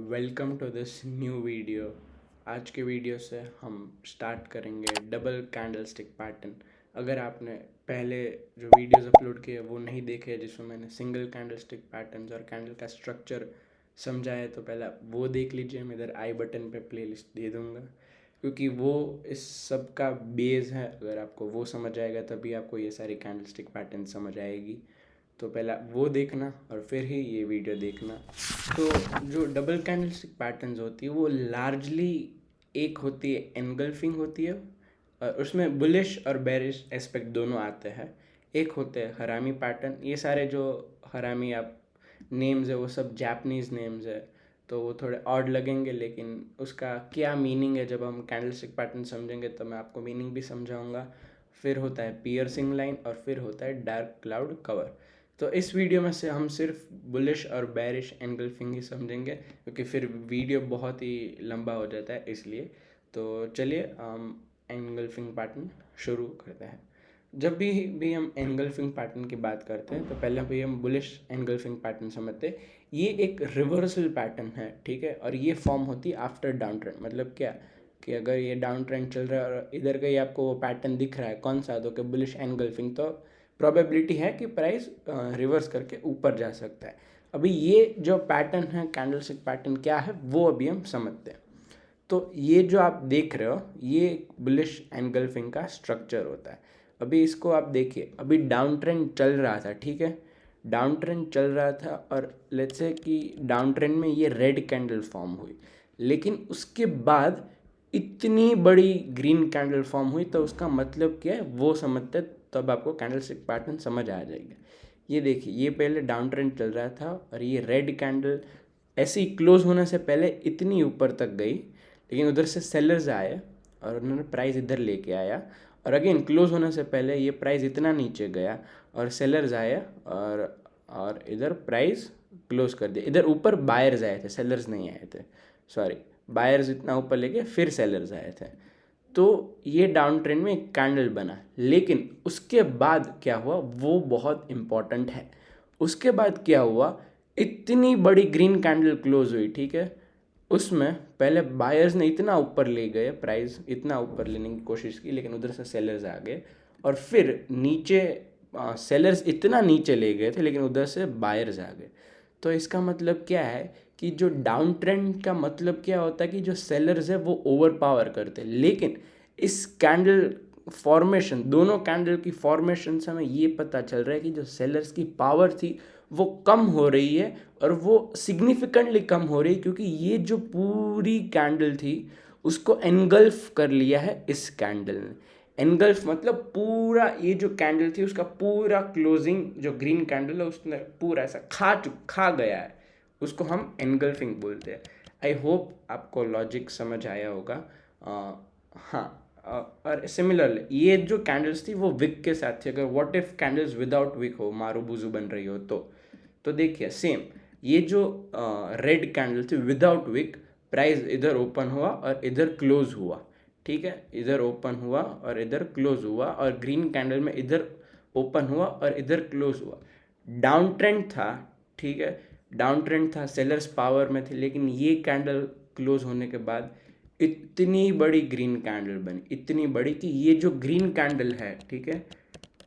Welcome to this new video. आज के video से हम स्टार्ट करेंगे डबल कैंडल स्टिक पैटर्न। अगर आपने पहले जो वीडियोस अपलोड किए वो नहीं देखे जिसमें मैंने सिंगल कैंडल स्टिक पैटर्न्स और कैंडल का स्ट्रक्चर समझा है तो पहले आप वो देख लीजिए। मैं इधर आई बटन पे प्लेलिस्ट दे दूँगा क्योंकि वो इस सब का बेस है। अगर आपको वो समझ आएगा तभी आपको ये सारी कैंडल स्टिक पैटर्न समझ आएगी। तो पहला वो देखना और फिर ही ये वीडियो देखना। तो जो डबल कैंडलस्टिक पैटर्न्स होती है वो लार्जली एक होती है एनगल्फिंग होती है और उसमें बुलिश और बेरिश एस्पेक्ट दोनों आते हैं। एक होते हैं हरामी पैटर्न। ये सारे जो हरामी आप नेम्स है वो सब जापानीज़ नेम्स है तो वो थोड़े ऑड लगेंगे, लेकिन उसका क्या मीनिंग है जब हम कैंडलस्टिक पैटर्न समझेंगे तो मैं आपको मीनिंग भी समझाऊंगा। फिर होता है पियर्सिंग लाइन और फिर होता है डार्क क्लाउड कवर। तो इस वीडियो में से हम सिर्फ बुलिश और बेरिश एनगल्फिंग ही समझेंगे क्योंकि फिर वीडियो बहुत ही लंबा हो जाता है इसलिए। तो चलिए हम एनगल्फिंग पैटर्न शुरू करते हैं। जब भी हम एनगल्फिंग पैटर्न की बात करते हैं तो पहले भी हम बुलिश एनगल्फिंग पैटर्न समझते हैं। ये एक रिवर्सल पैटर्न है, ठीक है, और ये फॉर्म होती है आफ्टर डाउन ट्रेंड। मतलब क्या कि अगर ये डाउन ट्रेंड चल रहा है और इधर का ही आपको वो पैटर्न दिख रहा है कौन सा, तो कि बुलिश एनगल्फिंग, तो प्रोबेबिलिटी है कि प्राइस रिवर्स करके ऊपर जा सकता है। अभी ये जो पैटर्न है कैंडलस्टिक पैटर्न क्या है वो अभी हम समझते हैं। तो ये जो आप देख रहे हो ये बुलिश एनगल्फिंग का स्ट्रक्चर होता है। अभी इसको आप देखिए, अभी डाउन ट्रेंड चल रहा था, ठीक है, डाउन ट्रेंड चल रहा था और लेट्स से कि डाउन ट्रेंड में ये रेड कैंडल फॉर्म हुई, लेकिन उसके बाद इतनी बड़ी ग्रीन कैंडल फॉर्म हुई। तो उसका मतलब क्या है वो समझते तब आपको कैंडलस्टिक पैटर्न समझ आ जाएगा। ये देखिए, ये पहले डाउन ट्रेंड चल रहा था और ये रेड कैंडल ऐसे ही क्लोज होने से पहले इतनी ऊपर तक गई, लेकिन उधर से सेलर्स आए और उन्होंने प्राइस इधर लेके आया और अगेन क्लोज होने से पहले ये प्राइस इतना नीचे गया और सेलर्स आए और इधर प्राइस क्लोज कर दिया। इधर ऊपर बायर्स आए थे, सेलर्स नहीं आए थे, सॉरी, बायर्स इतना ऊपर लेके फिर सेलर्स आए थे। तो ये डाउन ट्रेंड में एक कैंडल बना, लेकिन उसके बाद क्या हुआ वो बहुत इम्पॉर्टेंट है। उसके बाद क्या हुआ, इतनी बड़ी ग्रीन कैंडल क्लोज हुई, ठीक है, उसमें पहले बायर्स ने इतना ऊपर ले गए, प्राइस इतना ऊपर लेने की कोशिश की, लेकिन उधर से सेलर्स आ गए और फिर नीचे सेलर्स इतना नीचे ले गए थे लेकिन उधर से बायर्स आ गए। तो इसका मतलब क्या है कि जो डाउन ट्रेंड का मतलब क्या होता है कि जो सेलर्स है वो ओवर पावर करते हैं, लेकिन इस कैंडल फॉर्मेशन, दोनों कैंडल की फॉर्मेशन से हमें ये पता चल रहा है कि जो सेलर्स की पावर थी वो कम हो रही है और वो सिग्निफिकेंटली कम हो रही है क्योंकि ये जो पूरी कैंडल थी उसको एनगल्फ कर लिया है इस कैंडल ने। एनगल्फ मतलब पूरा, ये जो कैंडल थी उसका पूरा क्लोजिंग जो ग्रीन कैंडल है उसने पूरा ऐसा खा गया है, उसको हम एनगल्फिंग बोलते हैं। आई होप आपको लॉजिक समझ आया होगा। हाँ, और सिमिलरली ये जो कैंडल्स थी वो विक के साथ थी। अगर what if candles without wick हो, मारूबुजू बन रही हो तो देखिए सेम ये जो रेड कैंडल थी विदाउट विक, प्राइस इधर ओपन हुआ और इधर क्लोज हुआ, ठीक है, इधर ओपन हुआ और इधर क्लोज हुआ और ग्रीन कैंडल में इधर ओपन हुआ और इधर क्लोज हुआ। डाउन ट्रेंड था, ठीक है, डाउन ट्रेंड था, सेलर्स पावर में थे, लेकिन ये कैंडल क्लोज होने के बाद इतनी बड़ी ग्रीन कैंडल बनी, इतनी बड़ी कि ये जो ग्रीन कैंडल है, ठीक है,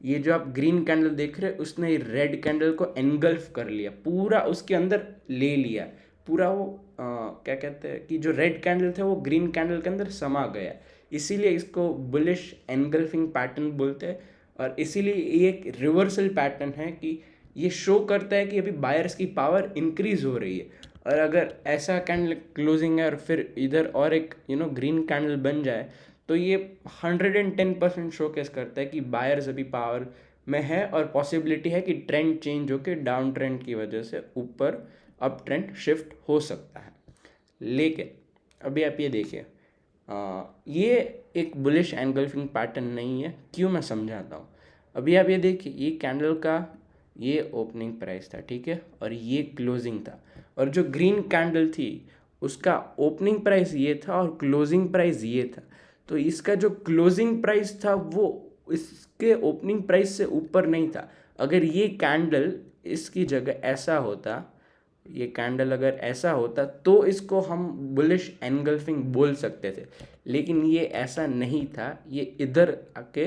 ये जो आप ग्रीन कैंडल देख रहे हैं उसने रेड कैंडल को एनगल्फ कर लिया, पूरा उसके अंदर ले लिया, पूरा वो क्या कहते हैं कि जो रेड कैंडल थे वो ग्रीन कैंडल के अंदर समा गया। इसीलिए इसको बुलिश एनगल्फिंग पैटर्न बोलते हैं और इसीलिए ये एक रिवर्सल पैटर्न है कि ये शो करता है कि अभी बायर्स की पावर इंक्रीज हो रही है। और अगर ऐसा कैंडल क्लोजिंग है और फिर इधर और एक ग्रीन कैंडल बन जाए तो ये 110% शोकेस करता है कि बायर्स अभी पावर में है और पॉसिबिलिटी है कि ट्रेंड चेंज होकर डाउन ट्रेंड की वजह से ऊपर अप ट्रेंड शिफ्ट हो सकता है। लेकिन अभी आप ये देखिए, ये एक बुलिश एनगल्फिंग पैटर्न नहीं है। क्यों, मैं समझाता हूँ। अभी आप ये देखिए, ये कैंडल का ये ओपनिंग प्राइस था, ठीक है, और ये क्लोजिंग था, और जो ग्रीन कैंडल थी उसका ओपनिंग प्राइस ये था और क्लोजिंग प्राइस ये था। तो इसका जो क्लोजिंग प्राइस था वो इसके ओपनिंग प्राइस से ऊपर नहीं था। अगर ये कैंडल इसकी जगह ऐसा होता, ये कैंडल अगर ऐसा होता तो इसको हम बुलिश एनगल्फिंग बोल सकते थे, लेकिन ये ऐसा नहीं था। ये इधर आके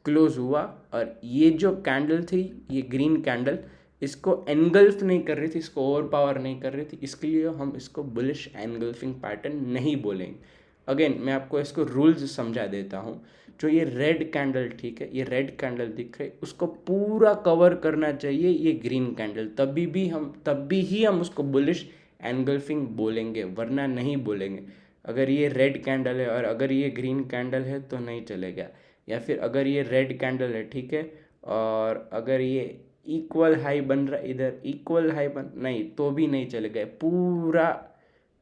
क्लोज हुआ और ये जो कैंडल थी, ये ग्रीन कैंडल, इसको एनगल्फ नहीं कर रही थी, इसको ओवर पावर नहीं कर रही थी, इसके लिए हम इसको बुलिश एनगल्फिंग पैटर्न नहीं बोलेंगे। अगेन मैं आपको इसको रूल्स समझा देता हूँ। जो ये रेड कैंडल, ठीक है, ये रेड कैंडल दिख रही, उसको पूरा कवर करना चाहिए ये ग्रीन कैंडल, तभी ही हम उसको बुलिश एनगल्फिंग बोलेंगे, वरना नहीं बोलेंगे। अगर ये रेड कैंडल है और अगर ये ग्रीन कैंडल है तो नहीं चलेगा। या फिर अगर ये रेड कैंडल है, ठीक है, और अगर ये इक्वल हाई बन रहा है, इधर इक्वल हाई बन नहीं तो भी नहीं चलेगा। पूरा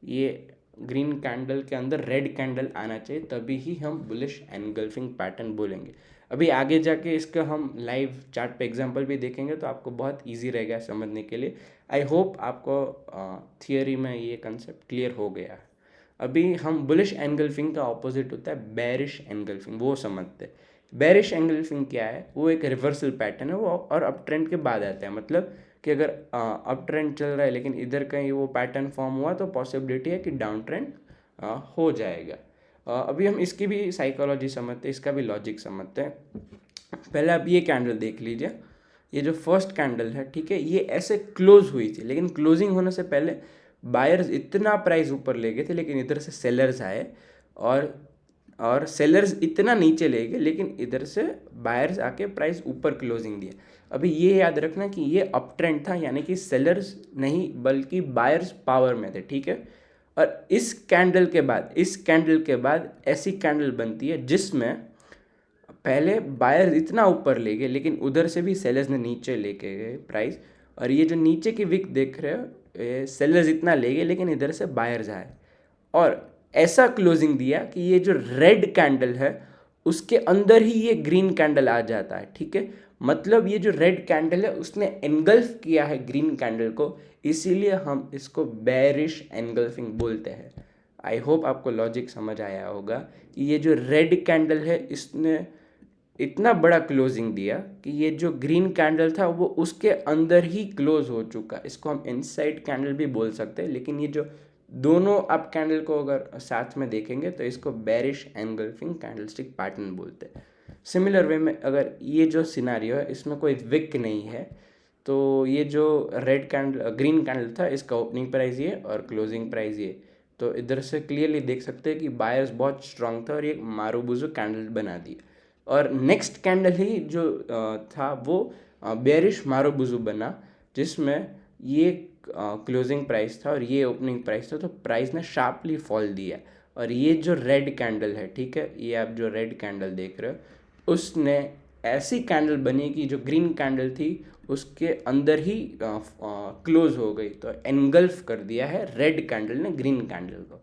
ये ग्रीन कैंडल के अंदर रेड कैंडल आना चाहिए, तभी ही हम बुलिश एनगल्फिंग पैटर्न बोलेंगे। अभी आगे जाके इसका हम लाइव चार्ट पे एग्जांपल भी देखेंगे, तो आपको बहुत इजी रहेगा समझने के लिए। आई होप आपको थियोरी में ये कंसेप्ट क्लियर हो गया है। अभी हम बुलिश एनगल्फिंग का ऑपोजिट होता है बेरिश एनगल्फिंग, वो समझते हैं। बेरिश एंगल्फिंग क्या है? वो एक रिवर्सल पैटर्न है, वो और अप ट्रेंड के बाद आता है। मतलब कि अगर अप ट्रेंड चल रहा है लेकिन इधर कहीं वो पैटर्न फॉर्म हुआ तो पॉसिबिलिटी है कि डाउन ट्रेंड हो जाएगा। अभी हम इसकी भी साइकोलॉजी समझते हैं, इसका भी लॉजिक समझते हैं। पहले आप ये कैंडल देख लीजिए, ये जो फर्स्ट कैंडल है, ठीक है, ये ऐसे क्लोज हुई थी, लेकिन क्लोजिंग होने से पहले बायर्स इतना प्राइस ऊपर ले गए थे, लेकिन इधर से सेलर्स आए और सेलर्स इतना नीचे ले गए, लेकिन इधर से बायर्स आके प्राइस ऊपर क्लोजिंग दिया। अभी ये याद रखना कि ये अप ट्रेंड था, यानी कि सेलर्स नहीं बल्कि बायर्स पावर में थे, ठीक है। और इस कैंडल के बाद ऐसी कैंडल बनती है जिसमें पहले बायर्स इतना ऊपर ले गए, लेकिन उधर से भी सेलर्स ने नीचे लेके गए प्राइस। और ये जो नीचे की विक देख रहे हो, सेलर्स इतना ले गए, लेकिन इधर से बायर्स आए और ऐसा क्लोजिंग दिया कि ये जो रेड कैंडल है उसके अंदर ही ये ग्रीन कैंडल आ जाता है, ठीक है। मतलब ये जो रेड कैंडल है उसने एनगल्फ किया है ग्रीन कैंडल को, इसीलिए हम इसको बेरिश एनगल्फिंग बोलते हैं। आई होप आपको लॉजिक समझ आया होगा कि ये जो रेड कैंडल है इसने इतना बड़ा क्लोजिंग दिया कि ये जो ग्रीन कैंडल था वो उसके अंदर ही क्लोज हो चुका। इसको हम इनसाइड कैंडल भी बोल सकते हैं, लेकिन ये जो दोनों आप कैंडल को अगर साथ में देखेंगे तो इसको बेरिश एनगल्फिंग कैंडलस्टिक पैटर्न बोलते हैं। सिमिलर वे में अगर ये जो सिनारियो है इसमें कोई विक नहीं है, तो ये जो रेड कैंडल ग्रीन कैंडल था इसका ओपनिंग प्राइस ये और क्लोजिंग प्राइस ये, तो इधर से क्लियरली देख सकते हैं कि बायर्स बहुत स्ट्रांग था और ये मारूबुजू कैंडल बना दी। और नेक्स्ट कैंडल ही जो था वो बेरिश मारूबुजू बना, जिसमें ये क्लोजिंग प्राइस था और ये ओपनिंग प्राइस था, तो प्राइस ने शार्पली फॉल दिया। और ये जो रेड कैंडल है, ठीक है, ये आप जो रेड कैंडल देख रहे हो उसने ऐसी कैंडल बनी कि जो ग्रीन कैंडल थी उसके अंदर ही क्लोज हो गई, तो एनगल्फ कर दिया है रेड कैंडल ने ग्रीन कैंडल को।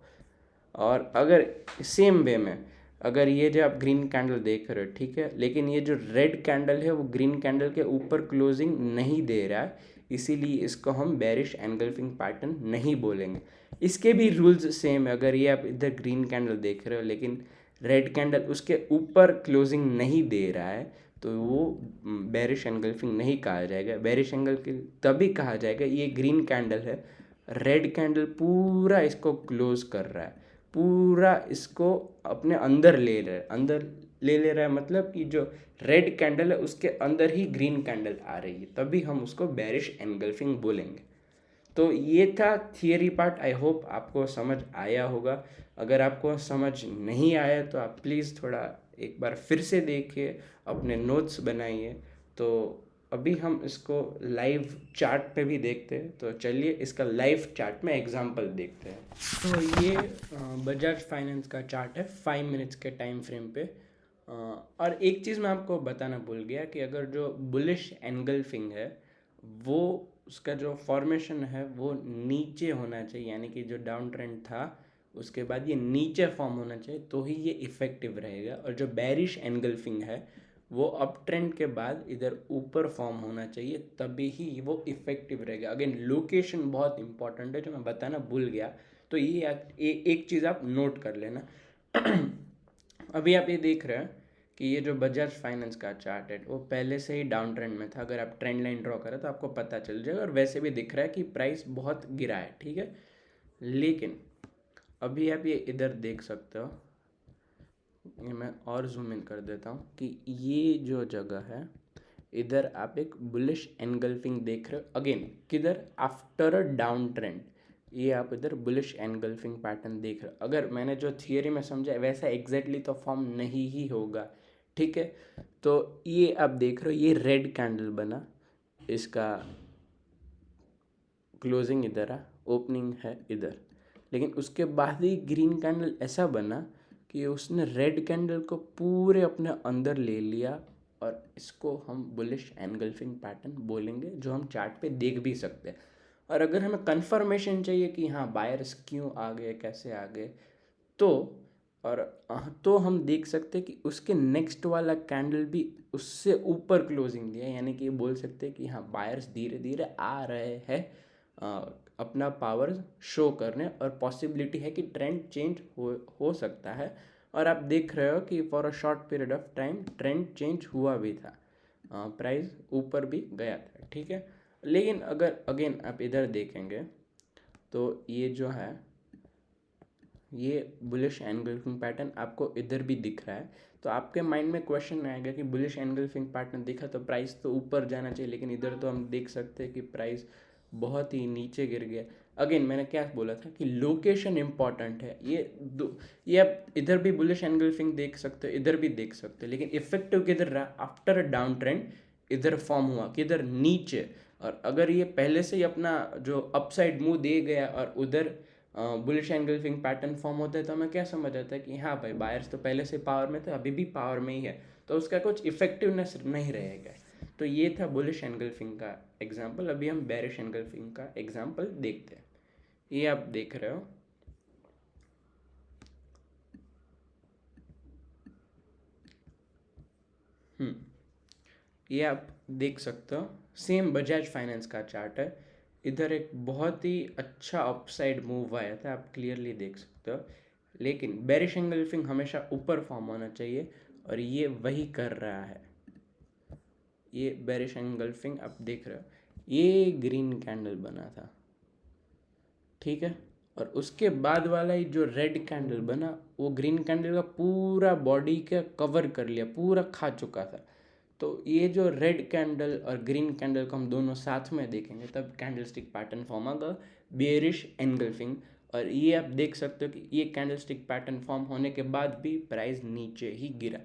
और अगर सेम वे में अगर ये जो आप ग्रीन कैंडल देख रहे हो, ठीक है, लेकिन ये जो रेड कैंडल है वो ग्रीन कैंडल के ऊपर क्लोजिंग नहीं दे रहा है, इसीलिए इसको हम बेरिश एनगल्फिंग पैटर्न नहीं बोलेंगे। इसके भी रूल्स सेम है। अगर ये आप इधर ग्रीन कैंडल देख रहे हो लेकिन रेड कैंडल उसके ऊपर क्लोजिंग नहीं दे रहा है, तो वो बेरिश एनगल्फिंग नहीं कहा जाएगा। बेरिश एनगल्फिंग तभी कहा जाएगा ये ग्रीन कैंडल है, रेड कैंडल पूरा इसको क्लोज कर रहा है, पूरा इसको अपने अंदर ले रहा है, मतलब कि जो रेड कैंडल है उसके अंदर ही ग्रीन कैंडल आ रही है, तभी हम उसको बेरिश एनगल्फिंग बोलेंगे। तो ये था थियरी पार्ट। आई होप आपको समझ आया होगा। अगर आपको समझ नहीं आया तो आप प्लीज़ थोड़ा एक बार फिर से देखिए, अपने नोट्स बनाइए। तो अभी हम इसको लाइव चार्ट पे भी देखते हैं, तो चलिए इसका लाइव चार्ट में एग्जांपल देखते हैं। तो ये बजाज फाइनेंस का चार्ट है 5 मिनट्स के टाइम फ्रेम पे। और एक चीज़ मैं आपको बताना भूल गया कि अगर जो बुलिश एनगल्फिंग है वो उसका जो फॉर्मेशन है वो नीचे होना चाहिए, यानी कि जो डाउन ट्रेंड था उसके बाद ये नीचे फॉर्म होना चाहिए, तो ही ये इफ़ेक्टिव रहेगा। और जो बेरिश एनगल्फिंग है वो अप ट्रेंड के बाद इधर ऊपर फॉर्म होना चाहिए, तभी ही वो इफ़ेक्टिव रहेगा। अगेन लोकेशन बहुत इंपॉर्टेंट है जो मैं बताना भूल गया, तो ये एक चीज़ आप नोट कर लेना। अभी आप ये देख रहे हैं कि ये जो बजाज फाइनेंस का चार्ट है वो पहले से ही डाउन ट्रेंड में था। अगर आप ट्रेंड लाइन ड्रॉ करें तो आपको पता चल जाएगा, और वैसे भी दिख रहा है कि प्राइस बहुत गिरा है, ठीक है। लेकिन अभी आप ये इधर देख सकते हो, ये मैं और जूम इन कर देता हूँ कि ये जो जगह है, इधर आप एक बुलिश एनगल्फिंग देख रहे हो। अगेन किधर? आफ्टर अ डाउन ट्रेंड, ये आप इधर बुलिश एनगल्फिंग पैटर्न देख रहे हो। अगर मैंने जो थियरी में समझा वैसा एग्जैक्टली तो फॉर्म नहीं ही होगा, ठीक है। तो ये आप देख रहे हो, ये रेड कैंडल बना, इसका क्लोजिंग इधर है, ओपनिंग है इधर, लेकिन उसके बाद ही ग्रीन कैंडल ऐसा बना कि उसने रेड कैंडल को पूरे अपने अंदर ले लिया, और इसको हम बुलिश एनगल्फिंग पैटर्न बोलेंगे, जो हम चार्ट पे देख भी सकते हैं। और अगर हमें कंफर्मेशन चाहिए कि हाँ बायर्स क्यों आ गए, कैसे आ गए, तो और तो हम देख सकते हैं कि उसके नेक्स्ट वाला कैंडल भी उससे ऊपर क्लोजिंग दिया, यानी कि ये बोल सकते हैं कि हाँ बायर्स धीरे धीरे आ रहे हैं अपना पावर शो करने, और पॉसिबिलिटी है कि ट्रेंड चेंज हो सकता है। और आप देख रहे हो कि for a short period of time trend change हुआ भी था, प्राइस ऊपर भी गया था, ठीक है। लेकिन अगर अगेन आप इधर देखेंगे तो ये जो है, ये बुलिश एनगल्फिंग पैटर्न आपको इधर भी दिख रहा है। तो आपके माइंड में क्वेश्चन आएगा कि बुलिश एनगल्फिंग पैटर्न दिखा तो प्राइस तो ऊपर जाना चाहिए, लेकिन इधर तो हम देख सकते हैं कि प्राइस बहुत ही नीचे गिर गया। अगेन मैंने क्या बोला था कि लोकेशन इंपॉर्टेंट है। ये आप इधर भी बुलिश एनगल्फिंग देख सकते हो, इधर भी देख सकते हो, लेकिन इफेक्टिव किधर रहा? आफ्टर अ डाउन ट्रेंड इधर फॉर्म हुआ, किधर? नीचे। और अगर ये पहले से ही अपना जो अपसाइड मूव दे गया और उधर बुलिश एनगल्फिंग पैटर्न फॉर्म होता है, तो हमें क्या समझ आता है कि हाँ भाई बायर्स तो पहले से पावर में थे, अभी भी पावर में ही है, तो उसका कुछ इफेक्टिवनेस नहीं रहेगा। तो ये था बुलिश एनगल्फिंग का एग्जाम्पल। अभी हम बेरिश एनगल्फिंग का एग्जाम्पल देखते हैं। ये आप देख रहे हो, ये आप देख सकते हो, सेम बजाज फाइनेंस का चार्ट है। इधर एक बहुत ही अच्छा अपसाइड मूव आया था, आप क्लियरली देख सकते हो। लेकिन बेरिश एंगल्फिंग हमेशा ऊपर फॉर्म होना चाहिए, और ये वही कर रहा है। ये बेरिश एंगल्फिंग आप देख रहे हो, ये ग्रीन कैंडल बना था, ठीक है। और उसके बाद वाला ही जो रेड कैंडल बना, वो ग्रीन कैंडल का पूरा बॉडी का कवर कर लिया, पूरा खा चुका था। तो ये जो रेड कैंडल और ग्रीन कैंडल को हम दोनों साथ में देखेंगे तब कैंडल स्टिक पैटर्न फॉर्म होगा, बेयरिश एनगल्फिंग। और ये आप देख सकते हो कि ये कैंडल स्टिक पैटर्न फॉर्म होने के बाद भी प्राइस नीचे ही गिरा।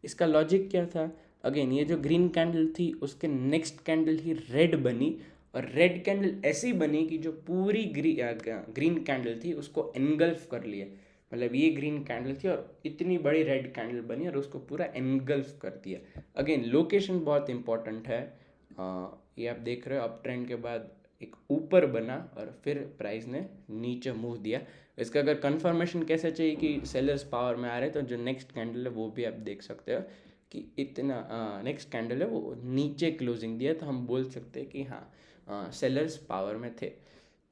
इसका लॉजिक क्या था? अगेन ये जो ग्रीन कैंडल थी उसके नेक्स्ट कैंडल ही रेड बनी, और रेड कैंडल ऐसी बनी कि जो पूरी ग्रीन कैंडल थी उसको एनगल्फ कर लिया। मतलब ये ग्रीन कैंडल थी और इतनी बड़ी रेड कैंडल बनी और उसको पूरा एनगल्फ कर दिया। अगेन लोकेशन बहुत इंपॉर्टेंट है। ये आप देख रहे हो, अप ट्रेंड के बाद एक ऊपर बना और फिर प्राइस ने नीचे मूव दिया। इसका अगर कंफर्मेशन कैसे चाहिए कि सेलर्स पावर में आ रहे हैं, तो जो नेक्स्ट कैंडल है वो भी आप देख सकते हो कि इतना नेक्स्ट कैंडल है वो नीचे क्लोजिंग दिया, तो हम बोल सकते हैं कि हाँ सेलर्स पावर में थे।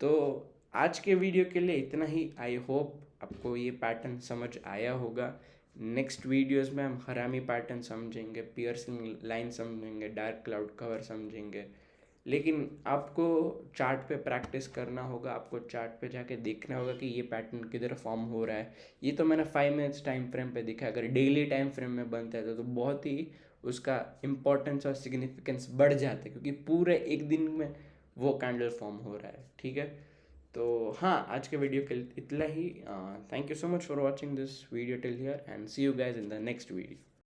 तो आज के वीडियो के लिए इतना ही। आई होप आपको ये पैटर्न समझ आया होगा। नेक्स्ट वीडियोस में हम हरामी पैटर्न समझेंगे, पियर्सिंग लाइन समझेंगे, डार्क क्लाउड कवर समझेंगे। लेकिन आपको चार्ट पे प्रैक्टिस करना होगा, आपको चार्ट पे जाके देखना होगा कि ये पैटर्न किधर फॉर्म हो रहा है। ये तो मैंने 5 मिनट्स टाइम फ्रेम पे दिखा, अगर डेली टाइम फ्रेम में बनता है तो बहुत ही उसका इम्पोर्टेंस और सिग्निफिकेंस बढ़ जाता है, क्योंकि पूरे एक दिन में वो कैंडल फॉर्म हो रहा है, ठीक है। तो हाँ, आज के वीडियो के लिए इतना ही। Thank you so much for watching this video till here, and see you guys in the next video.